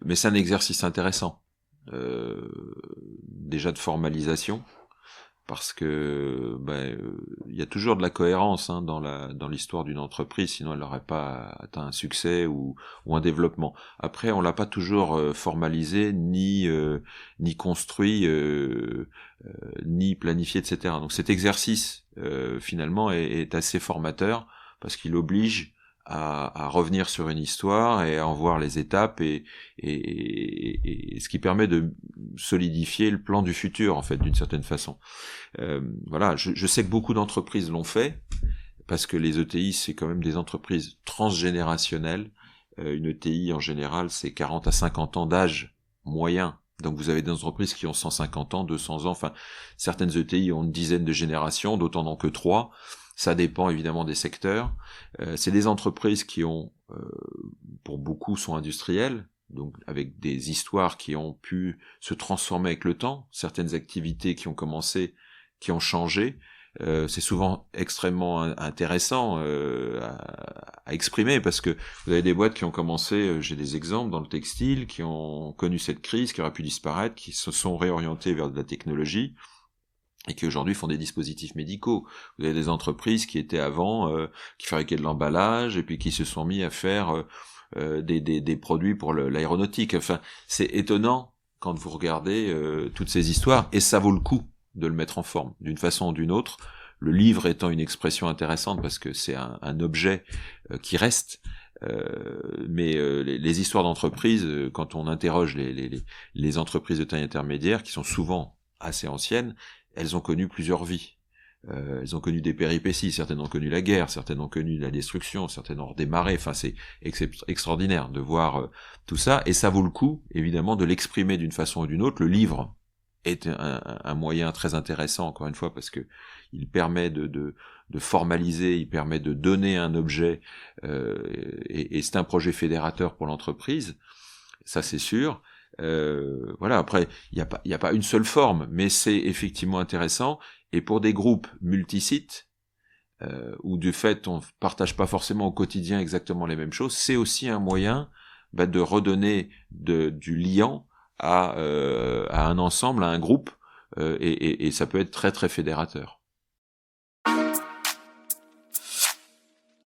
Mais c'est un exercice intéressant, déjà de formalisation, parce que il y a toujours de la cohérence dans l'histoire d'une entreprise, sinon elle n'aurait pas atteint un succès ou un développement. Après, on l'a pas toujours formalisé, ni construit, ni planifié, etc. Donc cet exercice finalement est assez formateur parce qu'il oblige à revenir sur une histoire et à en voir les étapes et ce qui permet de solidifier le plan du futur en fait d'une certaine façon. Voilà, je sais que beaucoup d'entreprises l'ont fait parce que les ETI c'est quand même des entreprises transgénérationnelles. Une ETI en général c'est 40 à 50 ans d'âge moyen. Donc vous avez des entreprises qui ont 150 ans, 200 ans, enfin certaines ETI ont une dizaine de générations, d'autres n'en ont que 3. Ça dépend évidemment des secteurs. C'est des entreprises qui ont, pour beaucoup, sont industrielles, donc avec des histoires qui ont pu se transformer avec le temps, certaines activités qui ont commencé, qui ont changé. C'est souvent extrêmement intéressant à exprimer parce que vous avez des boîtes qui ont commencé, j'ai des exemples dans le textile, qui ont connu cette crise, qui auraient pu disparaître, qui se sont réorientées vers de la technologie, et qui aujourd'hui font des dispositifs médicaux. Vous avez des entreprises qui étaient avant, qui fabriquaient de l'emballage, et puis qui se sont mis à faire des produits pour l'aéronautique. Enfin, c'est étonnant quand vous regardez toutes ces histoires, et ça vaut le coup de le mettre en forme, d'une façon ou d'une autre. Le livre étant une expression intéressante, parce que c'est un objet qui reste, mais les histoires d'entreprise, quand on interroge les entreprises de taille intermédiaire, qui sont souvent assez anciennes, elles ont connu plusieurs vies. Elles ont connu des péripéties, certaines ont connu la guerre, certaines ont connu la destruction, certaines ont redémarré. Enfin, c'est extraordinaire de voir tout ça, et ça vaut le coup, évidemment, de l'exprimer d'une façon ou d'une autre. Le livre est un moyen très intéressant, encore une fois, parce que il permet de formaliser, il permet de donner un objet, et c'est un projet fédérateur pour l'entreprise, ça c'est sûr. Voilà, après, il y a pas une seule forme, mais c'est effectivement intéressant, et pour des groupes multisites, où du fait on partage pas forcément au quotidien exactement les mêmes choses, c'est aussi un moyen de redonner du liant à un ensemble, à un groupe, et ça peut être très très fédérateur.